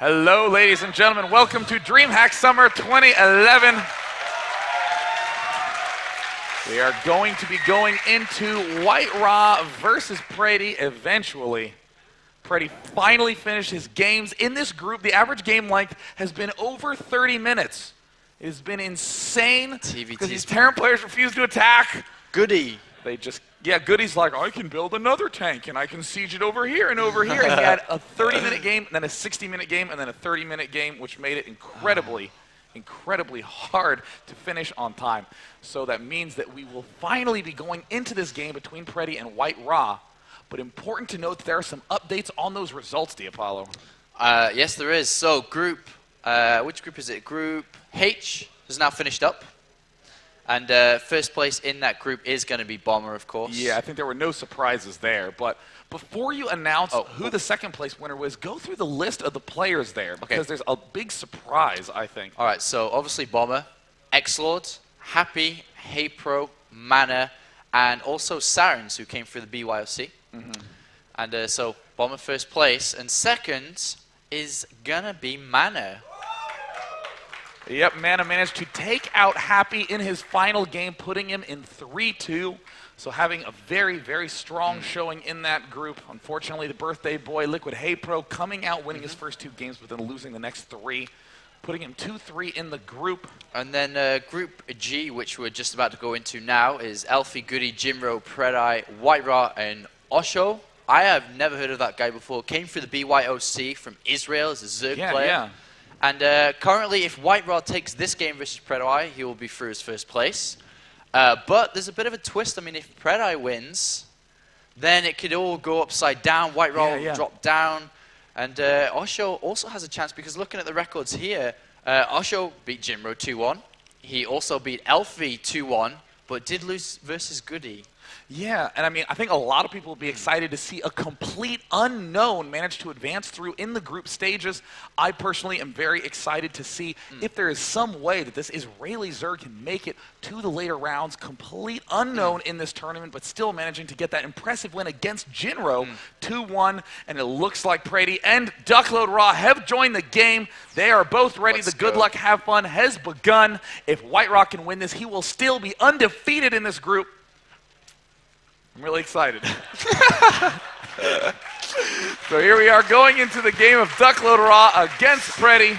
Hello, ladies and gentlemen. Welcome to Dreamhack Summer 2011. We are going to be going into White-rA versus PredY eventually. PredY finally finished his games in this group. The average game length has been over 30 minutes. It has been insane because these Terran players refuse to attack. Goody. They just, Goody's like, I can build another tank and I can siege it over here and over here. And he had a 30-minute game, and then a 60-minute game, and then a 30-minute game, which made it incredibly hard to finish on time. So that means that we will finally be going into this game between PredY and White-rA. But important to note that there are some updates on those results, Diapollo. Yes, there is. So group, which group is it? Group H has now finished up. And first place in that group is going to be Bomber, of course. Yeah, I think there were no surprises there. But before you announce who the second place winner was, go through the list of the players there, because there's a big surprise, I think. All right, so obviously Bomber, X-Lord, Happy, Hey-Pro, Mana, and also Sarens, who came through the BYOC. And so Bomber first place, and second is going to be Mana. Yep, Mana managed to take out Happy in his final game, putting him in 3-2. So having a very, very strong showing in that group. Unfortunately, the birthday boy, Liquid Hey-Pro, coming out, winning his first 2 games, but then losing the next 3, putting him 2-3 in the group. And then Group G, which we're just about to go into now, is Elfie, Goody, Jimro, PredY, White-rA, and Osho. I have never heard of that guy before. Came through the BYOC from Israel as a Zerg player. Yeah. And currently, if White-rA takes this game versus PredY, he will be through his first place. But there's a bit of a twist. I mean, if PredY wins, then it could all go upside down. White-rA will drop down. And Osho also has a chance, because looking at the records here, Osho beat Jimro 2-1. He also beat Elfie 2-1, but did lose versus Goody. Yeah, and I mean, I think a lot of people will be excited to see a complete unknown manage to advance through in the group stages. I personally am very excited to see if there is some way that this Israeli Zerg can make it to the later rounds, complete unknown in this tournament, but still managing to get that impressive win against Jinro, 2-1, and it looks like PredY and DuckloadRA have joined the game. They are both ready. The good luck, have fun has begun. If White-rA can win this, he will still be undefeated in this group. I'm really excited. So here we are going into the game of DuckloadRA against PredY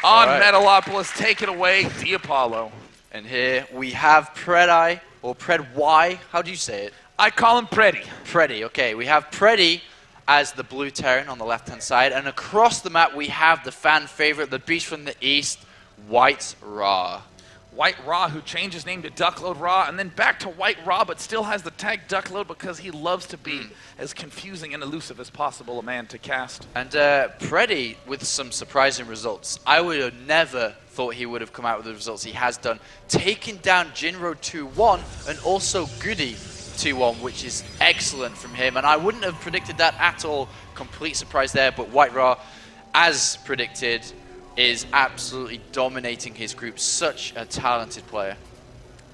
on Metalopolis. Take it away, Diapollo. And here we have PredY, or PredY. How do you say it? I call him PredY. PredY, okay. We have PredY as the blue Terran on the left-hand side. And across the map, we have the fan favorite, the beast from the east, White-rA. White-rA, who changed his name to DuckloadRA, and then back to White-rA, but still has the tag Duckload because he loves to be as confusing and elusive as possible a man to cast. And PredY with some surprising results. I would have never thought he would have come out with the results he has done. Taking down Jinro 2-1 and also Goody 2-1, which is excellent from him. And I wouldn't have predicted that at all. Complete surprise there, but White-rA, as predicted, is absolutely dominating his group. Such a talented player.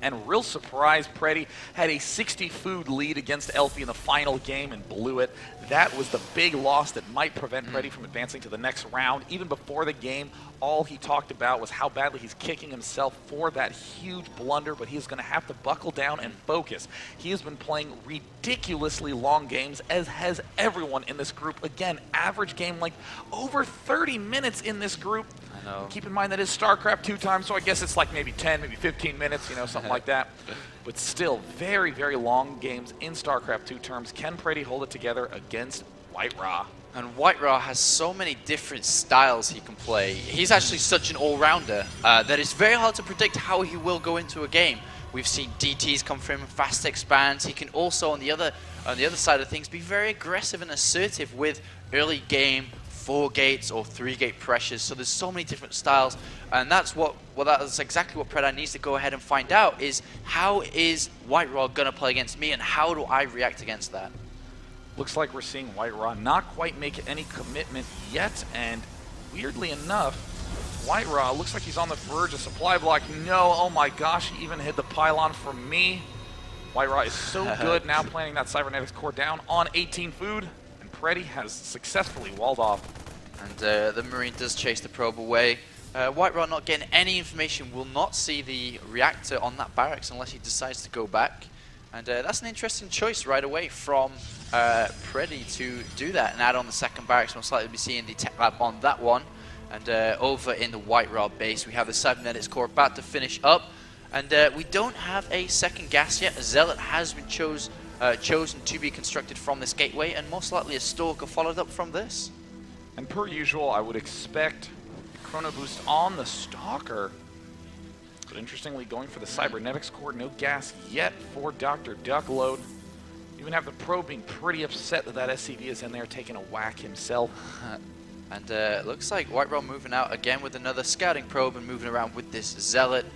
And real surprise, PredY had a 60 food lead against Elfie in the final game and blew it. That was the big loss that might prevent PredY from advancing to the next round. Even before the game, all he talked about was how badly he's kicking himself for that huge blunder, but he's going to have to buckle down and focus. He has been playing ridiculously long games, as has everyone in this group. Again, average game length over 30 minutes in this group. I know. Keep in mind that is StarCraft 2 times, so I guess it's like maybe 10, maybe 15 minutes, you know, something like that. But still, very, very long games in StarCraft 2 terms. Can PredY hold it together against White-rA? And White-rA has so many different styles he can play. He's actually such an all-rounder that it's very hard to predict how he will go into a game. We've seen DTs come from him, fast expands. He can also, on the other side of things, be very aggressive and assertive with early game 4-gates or 3-gate pressures. So there's so many different styles, and that's exactly what PredY needs to go ahead and find out, is how is White-rA gonna play against me, and how do I react against that? Looks like we're seeing White-rA not quite make any commitment yet, and weirdly enough, White-rA looks like he's on the verge of supply block. No, oh my gosh, he even hit the pylon for me. White-rA is so good now, planning that cybernetics core down on 18 food, and PredY has successfully walled off And the Marine does chase the probe away. White-rA not getting any information, will not see the reactor on that barracks unless he decides to go back. And that's an interesting choice right away from PredY to do that and add on the second barracks. Most likely to be seeing the tech lab on that one. And over in the White-rA base, we have the cybernetics core about to finish up. And we don't have a second gas yet. A Zealot has been chosen to be constructed from this gateway, and most likely a Stalker followed up from this. And per usual, I would expect Chrono Boost on the Stalker. But interestingly, going for the cybernetics core, no gas yet for Dr. Duckload. Even have the probe being pretty upset that that SCV is in there taking a whack himself. And looks like White-rA moving out again with another scouting probe and moving around with this Zealot.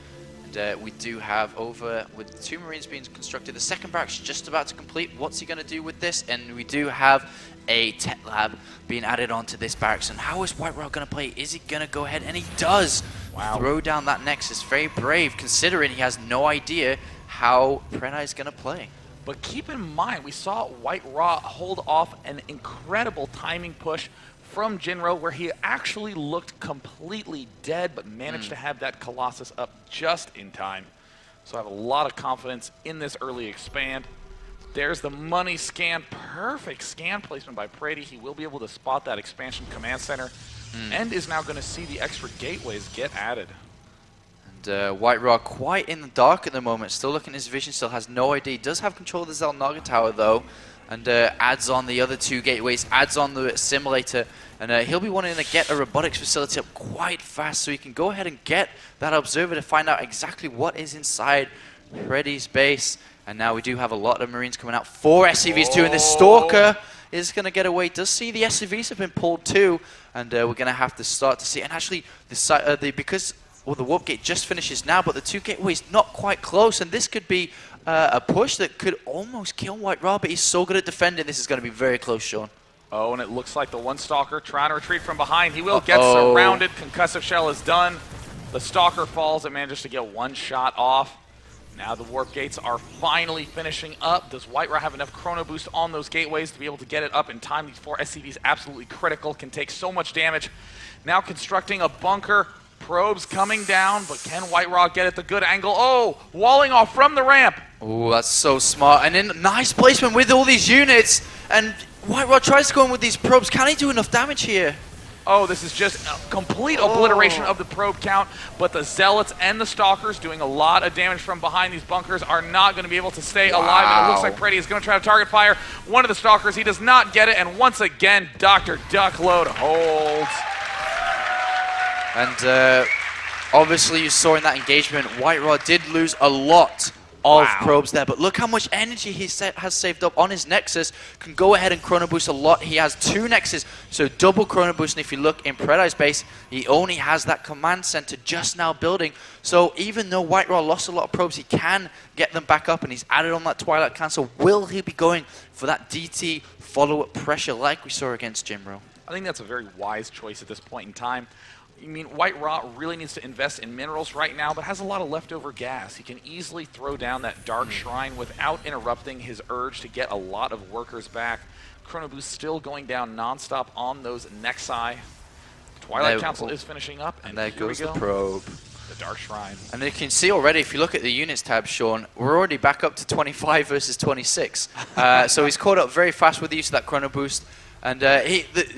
And we do have over, with 2 Marines being constructed, the second barracks just about to complete. What's he going to do with this? And we do have a tech lab being added onto this barracks. And how is White-rA going to play? Is he going to go ahead? And he does throw down that Nexus. Very brave, considering he has no idea how PredY is going to play. But keep in mind, we saw White-rA hold off an incredible timing push from Jinro, where he actually looked completely dead, but managed to have that Colossus up just in time. So I have a lot of confidence in this early expand. There's the money scan. Perfect scan placement by PredY. He will be able to spot that expansion command center and is now going to see the extra gateways get added. And White-rA quite in the dark at the moment. Still looking at his vision, still has no idea. He does have control of the Xel'Naga Tower, though. And adds on the other 2 gateways, adds on the simulator, and he'll be wanting to get a robotics facility up quite fast so he can go ahead and get that observer to find out exactly what is inside PredY's base. And now we do have a lot of Marines coming out. 4 SCVs too, and the Stalker is going to get away. Does see the SCVs have been pulled too, and we're going to have to start to see. And actually, because the warp gate just finishes now, but the 2 gateways not quite close, and this could be a push that could almost kill White-rA, but he's so good at defending. This is going to be very close, Sean. Oh, and it looks like the one Stalker trying to retreat from behind. He will get surrounded. Concussive shell is done. The Stalker falls and manages to get 1 shot off. Now the warp gates are finally finishing up. Does White-rA have enough chrono boost on those gateways to be able to get it up in time? These 4 SCVs absolutely critical, can take so much damage. Now constructing a bunker. Probes coming down, but can White-rA get at the good angle? Oh, walling off from the ramp. Oh, that's so smart. And then nice placement with all these units. And White-rA tries to go in with these probes. Can he do enough damage here? Oh, this is just a complete obliteration of the probe count, but the Zealots and the Stalkers doing a lot of damage from behind these bunkers are not going to be able to stay alive, and it looks like PredY is going to try to target fire one of the Stalkers. He does not get it, and once again, Dr. Duckload holds. And obviously you saw in that engagement, White-rA did lose a lot of probes there, but look how much energy he has saved up on his Nexus. Can go ahead and chrono boost a lot. He has 2 Nexus, so double chrono boost, and if you look in PredY's base, he only has that command center just now building. So even though White-rA lost a lot of probes, he can get them back up, and he's added on that Twilight Cancel. Will he be going for that DT follow-up pressure like we saw against Jinro? I think that's a very wise choice at this point in time. I mean, White-rA really needs to invest in minerals right now, but has a lot of leftover gas. He can easily throw down that Dark Shrine without interrupting his urge to get a lot of workers back. Chrono Boost still going down nonstop on those Nexi. Twilight Council is finishing up, and there goes the probe. The Dark Shrine. And you can see already, if you look at the units tab, Sean, we're already back up to 25 versus 26. So he's caught up very fast with the use of that Chrono Boost. And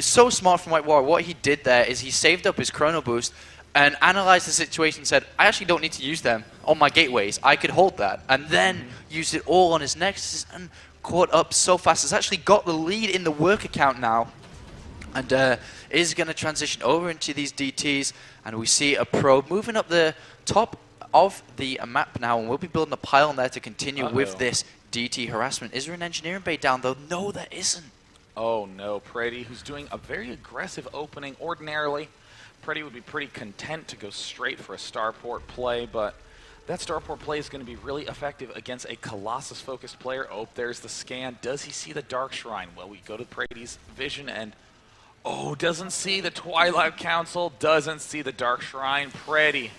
so smart from White-rA. What he did there is he saved up his Chrono Boost and analyzed the situation and said, I actually don't need to use them on my gateways. I could hold that. And then used it all on his Nexus and caught up so fast. He's actually got the lead in the work account now. And is going to transition over into these DTs. And we see a probe moving up the top of the map now. And we'll be building a pylon there to continue with this DT harassment. Is there an engineering bay down, though? No, there isn't. Oh no, PredY, who's doing a very aggressive opening. Ordinarily, PredY would be pretty content to go straight for a starport play, but that starport play is going to be really effective against a Colossus-focused player. Oh, there's the scan. Does he see the Dark Shrine? Well, we go to PredY's vision and, doesn't see the Twilight Council, doesn't see the Dark Shrine. PredY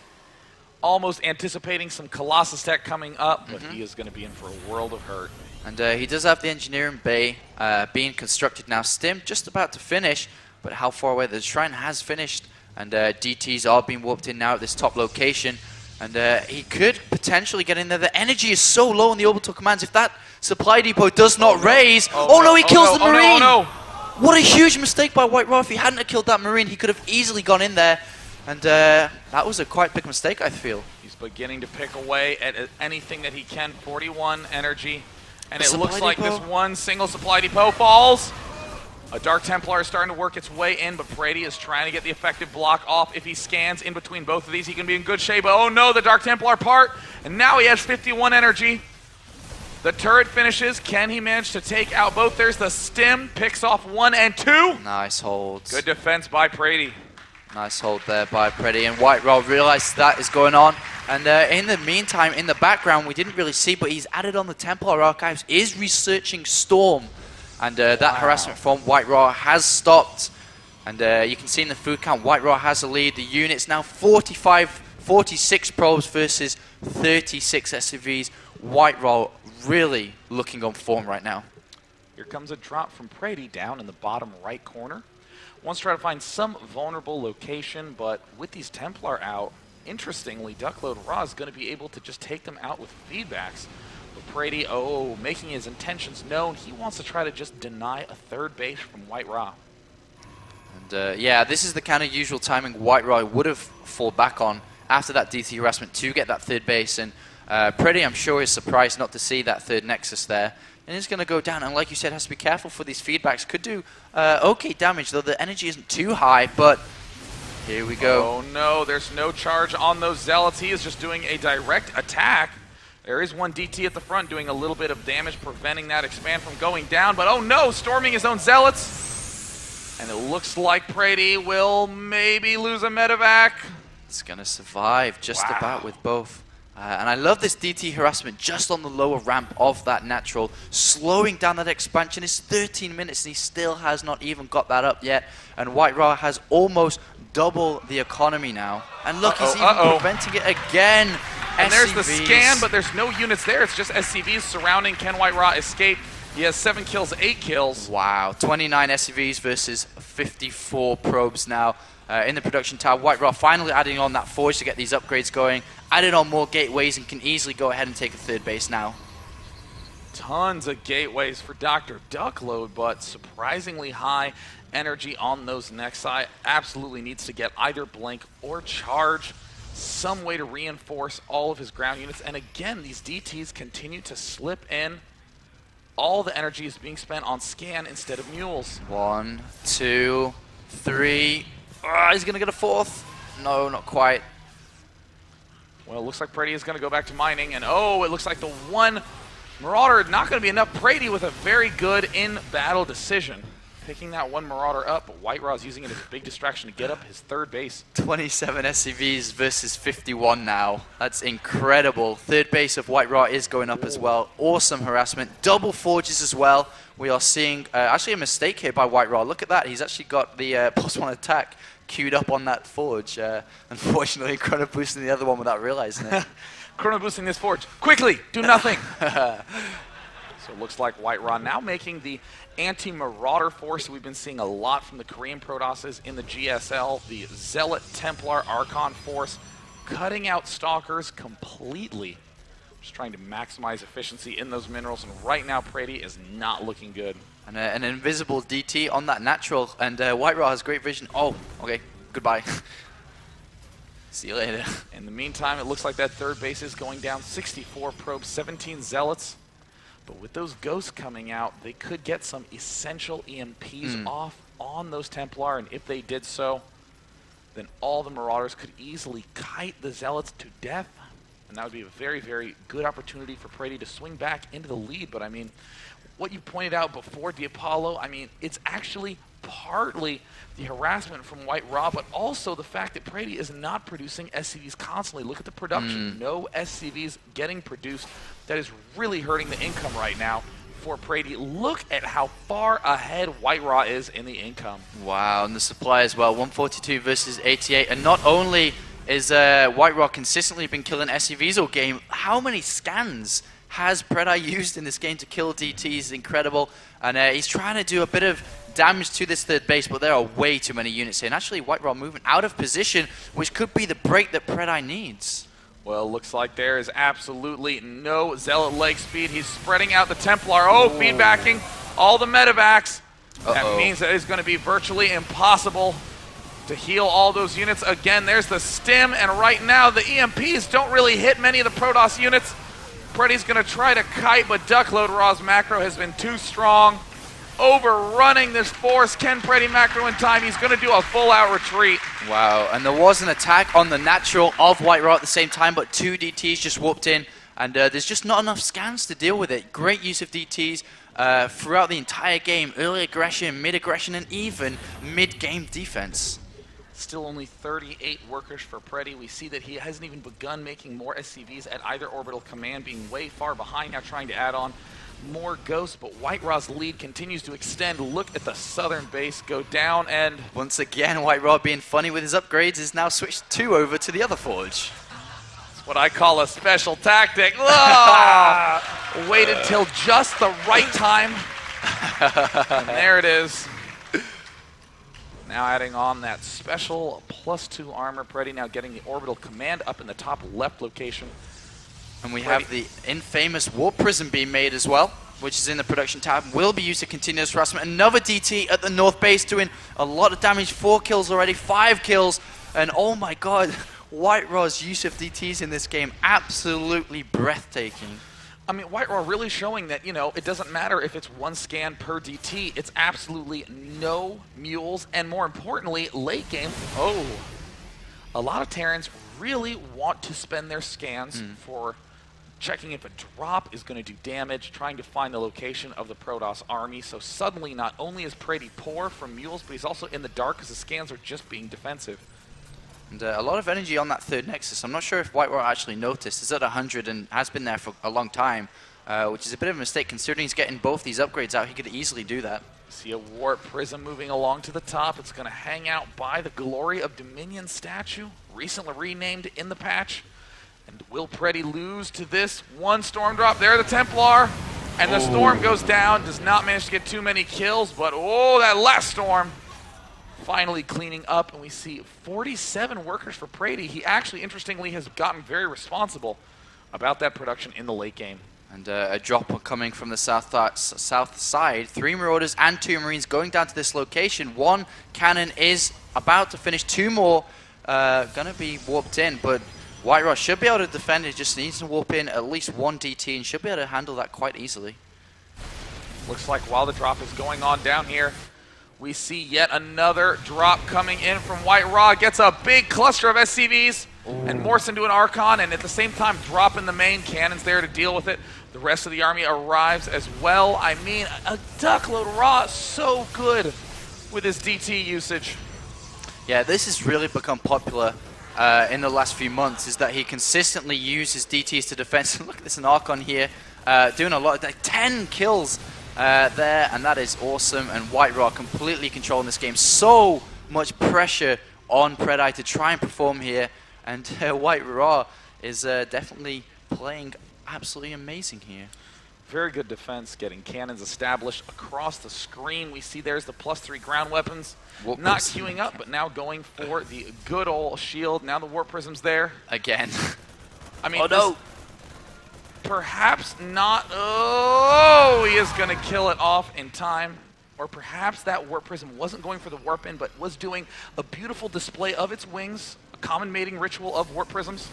almost anticipating some Colossus tech coming up, but he is going to be in for a world of hurt. And he does have the engineering bay being constructed now. Stim just about to finish, but how far away? The shrine has finished, and DTs are being warped in now at this top location. And he could potentially get in there. The energy is so low on the orbital commands. If that supply depot does not raise... Oh no, he kills the Marine! Oh, no. What a huge mistake by White-rA. If he hadn't have killed that Marine, he could have easily gone in there. And that was a quite big mistake, I feel. He's beginning to pick away at anything that he can. 41 energy. And it looks like this one single supply depot falls. A Dark Templar is starting to work its way in, but PredY is trying to get the effective block off. If he scans in between both of these, he can be in good shape. But oh no, the Dark Templar part, and now he has 51 energy. The turret finishes. Can he manage to take out both? There's the stim, picks off 1 and 2. Nice holds. Good defense by PredY. Nice hold there by PredY, and White-rA realized that is going on. And in the meantime, in the background, we didn't really see, but he's added on the Templar archives, is researching Storm. And that harassment from White-rA has stopped. And you can see in the food count, White-rA has the lead. The unit's now 46 probes versus 36 SCVs. White-rA really looking on form right now. Here comes a drop from PredY down in the bottom right corner. Wants to try to find some vulnerable location, but with these Templar out, interestingly, Duckload-Ra is going to be able to just take them out with feedbacks. But PredY, making his intentions known. He wants to try to just deny a third base from White-rA. And yeah, this is the kind of usual timing White-rA would have fall back on after that DT harassment to get that third base. And PredY, I'm sure, is surprised not to see that third Nexus there. And he's going to go down, and like you said, has to be careful for these feedbacks. Could do okay damage, though the energy isn't too high, but here we go. Oh no, there's no charge on those Zealots. He is just doing a direct attack. There is one DT at the front doing a little bit of damage, preventing that expand from going down, but oh no, storming his own Zealots. And it looks like PredY will maybe lose a medevac. It's going to survive just about with both. And I love this DT harassment just on the lower ramp of that natural, slowing down that expansion. It's 13 minutes and he still has not even got that up yet. And White-rA has almost double the economy now. And look, he's even preventing it again. And there's the scan, but there's no units there. It's just SCVs surrounding. Can White-rA escape? He has 7 kills, 8 kills. Wow, 29 SCVs versus 54 probes now. In the production tower, White-rA finally adding on that forge to get these upgrades going. Added on more gateways and can easily go ahead and take a third base now. Tons of gateways for Dr. Duckload, but surprisingly high energy on those Nexi. Absolutely needs to get either blink or charge. Some way to reinforce all of his ground units. And again, these DTs continue to slip in. All the energy is being spent on scan instead of mules. 1, 2, 3. He's going to get a 4th. No, not quite. Well, it looks like PredY is going to go back to mining. And it looks like the one Marauder not going to be enough. PredY with a very good in-battle decision. Picking that one Marauder up, but White-rA is using it as a big distraction to get up his third base. 27 SCVs versus 51 now. That's incredible. Third base of White-rA is going up as well. Awesome harassment. Double forges as well. We are seeing actually a mistake here by White-rA. Look at that. He's actually got the +1 attack queued up on that forge. Unfortunately, chrono boosting the other one without realizing it. Chrono boosting this forge. Quickly, do nothing. So it looks like White-rA now making the anti-Marauder force we've been seeing a lot from the Korean Protosses in the GSL, the Zealot Templar Archon force, cutting out Stalkers completely. Just trying to maximize efficiency in those minerals, and right now PredY is not looking good. And an invisible DT on that natural, and White-rA has great vision. Oh, okay, goodbye. See you later. In the meantime, it looks like that third base is going down. 64 probes, 17 Zealots. But with those ghosts coming out, they could get some essential EMPs off on those Templar, and if they did so, then all the Marauders could easily kite the Zealots to death. And that would be a very, very good opportunity for PredY to swing back into the lead. But I mean, what you pointed out before, Apollo, I mean, it's actually partly the harassment from White-rA, but also the fact that PredY is not producing SCVs constantly. Look at the production. No SCVs getting produced. That is really hurting the income right now for PredY. Look at how far ahead White-rA is in the income. Wow, and the supply as well. 142 versus 88. And not only is White-rA consistently been killing SCVs all game, how many scans has PredY used in this game to kill DTs? Incredible. And he's trying to do a bit of damage to this third base, but there are way too many units here. And actually, White-rA moving out of position, which could be the break that PredY needs. Well, looks like there is absolutely no Zealot leg speed. He's spreading out the Templar. Oh, feedbacking all the medevacs. That means that it's going to be virtually impossible to heal all those units. Again, there's the stim, and right now the EMPs don't really hit many of the Protoss units. PredY's going to try to kite, but Duckload Raw's macro has been too strong. Overrunning this force. Can PredY macro in time? He's going to do a full-out retreat. Wow, and there was an attack on the natural of White-rA at the same time, but 2 DTs just whooped in, and there's just not enough scans to deal with it. Great use of DTs throughout the entire game. Early aggression, mid-aggression, and even mid-game defense. Still only 38 workers for PredY. We see that he hasn't even begun making more SCVs at either orbital command, being way far behind now, trying to add on more ghosts, but White-ra''s lead continues to extend. Look at the southern base go down, and once again, White-rA being funny with his upgrades is now switched 2 over to the other forge. It's what I call a special tactic. Oh! Waited till just the right time. And there it is. Now adding on that special +2 armor. PredY now getting the orbital command up in the top left location. And we have the infamous Warp Prism being made as well, which is in the production tab. Will be used to continuous harassment. Another DT at the north base doing a lot of damage. 4 kills already, 5 kills. And oh my god, White-ra''s use of DTs in this game, absolutely breathtaking. I mean, White-rA really showing that, you know, it doesn't matter if it's 1 scan per DT. It's absolutely no mules. And more importantly, late game, a lot of Terrans really want to spend their scans for checking if a drop is going to do damage, trying to find the location of the Protoss army. So suddenly, not only is PredY poor from mules, but he's also in the dark because the scans are just being defensive. And a lot of energy on that third Nexus. I'm not sure if White-rA actually noticed. It's at 100 and has been there for a long time, which is a bit of a mistake considering he's getting both these upgrades out. He could easily do that. See a Warp Prism moving along to the top. It's going to hang out by the Glory of Dominion statue, recently renamed in the patch. And will PredY lose to this one Storm Drop? There, the Templar. And the Storm goes down. Does not manage to get too many kills, but that last Storm finally cleaning up. And we see 47 workers for PredY. He actually, interestingly, has gotten very responsible about that production in the late game. And a drop coming from the south side. 3 Marauders and 2 Marines going down to this location. 1 cannon is about to finish. 2 more gonna be warped in, but White-rA should be able to defend. It just needs to warp in at least 1 DT and should be able to handle that quite easily. Looks like while the drop is going on down here, we see yet another drop coming in from White-rA. Gets a big cluster of SCVs and morphs into an Archon, and at the same time dropping the main cannons there to deal with it. The rest of the army arrives as well. I mean, a Duckload Raw so good with his DT usage. Yeah, this has really become popular in the last few months, is that he consistently uses DTs to defense. Look, there's an Archon here doing a lot, 10 kills there, and that is awesome. And White-rA completely controlling this game. So much pressure on PredY to try and perform here, and White-rA is definitely playing absolutely amazing here. Very good defense, getting cannons established across the screen. We see there's the +3 ground weapons. Not queuing up, but now going for the good old shield. Now the Warp Prism's there. Again. I mean, oh no! Perhaps not. Oh, he is going to kill it off in time. Or perhaps that Warp Prism wasn't going for the warp in, but was doing a beautiful display of its wings. A common mating ritual of Warp Prisms.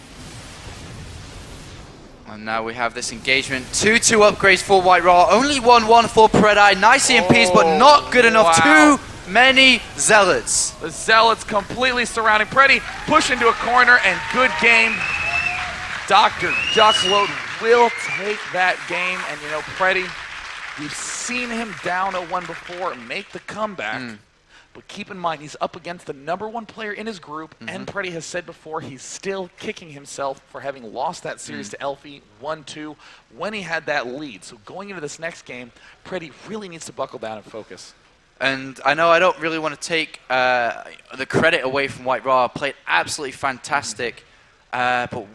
And now we have this engagement. 2-2 upgrades for White-rA. Only 1-1 for PredY. Nice EMPs, but not good enough. Wow. Too many Zealots. The Zealots completely surrounding PredY. Push into a corner, and good game. Dr. Duckload will take that game. And, you know, PredY, we've seen him down 0-1 before make the comeback. But keep in mind, he's up against the #1 player in his group, and PredY has said before he's still kicking himself for having lost that series to Elfie 1-2 when he had that lead. So going into this next game, PredY really needs to buckle down and focus. And I know I don't really want to take the credit away from White-rA. Played absolutely fantastic, but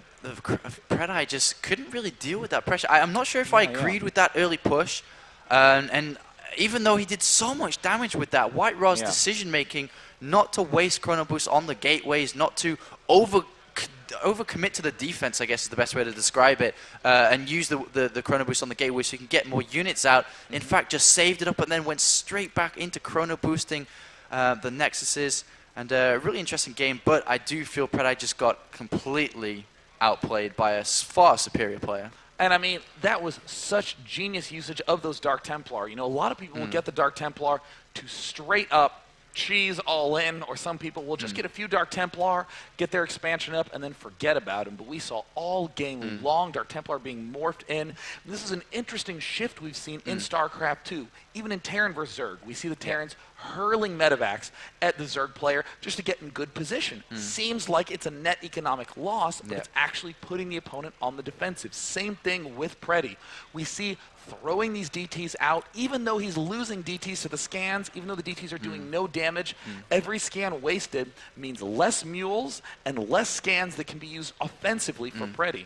PredY just couldn't really deal with that pressure. I'm not sure if I agreed with that early push, and even though he did so much damage with that, White-rA's Yeah. decision-making not to waste Chrono Boost on the gateways, not to overcommit to the defense, I guess is the best way to describe it, and use the Chrono Boost on the gateway so you can get more units out. In fact, just saved it up and then went straight back into Chrono Boosting the Nexuses. And a really interesting game, but I do feel PredY just got completely outplayed by a far superior player. And I mean, that was such genius usage of those Dark Templar. You know, a lot of people will get the Dark Templar to straight up cheese all in, or some people will just get a few Dark Templar, get their expansion up, and then forget about them. But we saw all game long Dark Templar being morphed in. This is an interesting shift we've seen in StarCraft 2. Even in Terran vs. Zerg, we see the Terrans hurling medevacs at the Zerg player just to get in good position. Seems like it's a net economic loss, but it's actually putting the opponent on the defensive. Same thing with PredY. We see throwing these DTs out, even though he's losing DTs to the scans, even though the DTs are doing no damage, every scan wasted means less mules and less scans that can be used offensively for PredY.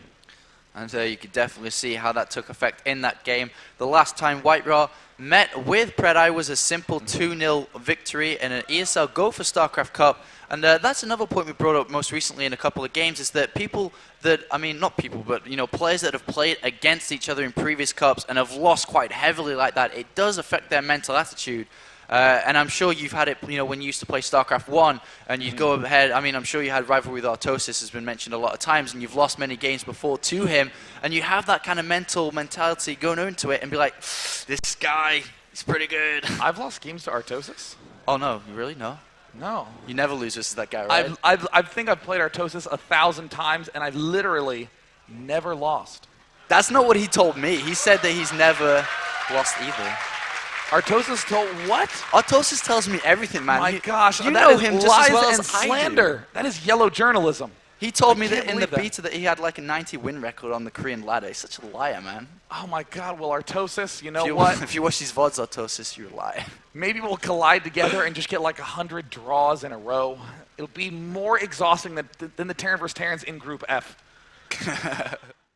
And you could definitely see how that took effect in that game. The last time White-rA met with PredY was a simple 2-0 victory in an ESL Go for StarCraft Cup. And that's another point we brought up most recently in a couple of games, is that people that, I mean, not people, but, you know, players that have played against each other in previous cups and have lost quite heavily like that, it does affect their mental attitude. And I'm sure you've had it, you know, when you used to play StarCraft 1 and you'd go ahead. I mean, I'm sure you had rivalry with Artosis, has been mentioned a lot of times, and you've lost many games before to him. And you have that kind of mentality going into it and be like, this guy, he's pretty good. I've lost games to Artosis. Oh, no, you really? No? No. You never lose versus that guy, right? I think I've played Artosis 1,000 times, and I've literally never lost. That's not what he told me. He said that he's never lost either. Artosis told what? Artosis tells me everything, man. My gosh, you that know is him just lies as well and as I do. slander. That is yellow journalism. He told me can't that in the believe beta that he had like a 90 win record on the Korean ladder. He's such a liar, man. Oh my God, well Artosis, you know what? If you watch these VODs, Artosis, you're a liar. Maybe we'll collide together and just get like 100 draws in a row. It'll be more exhausting than the Terran vs. Terrans in Group F.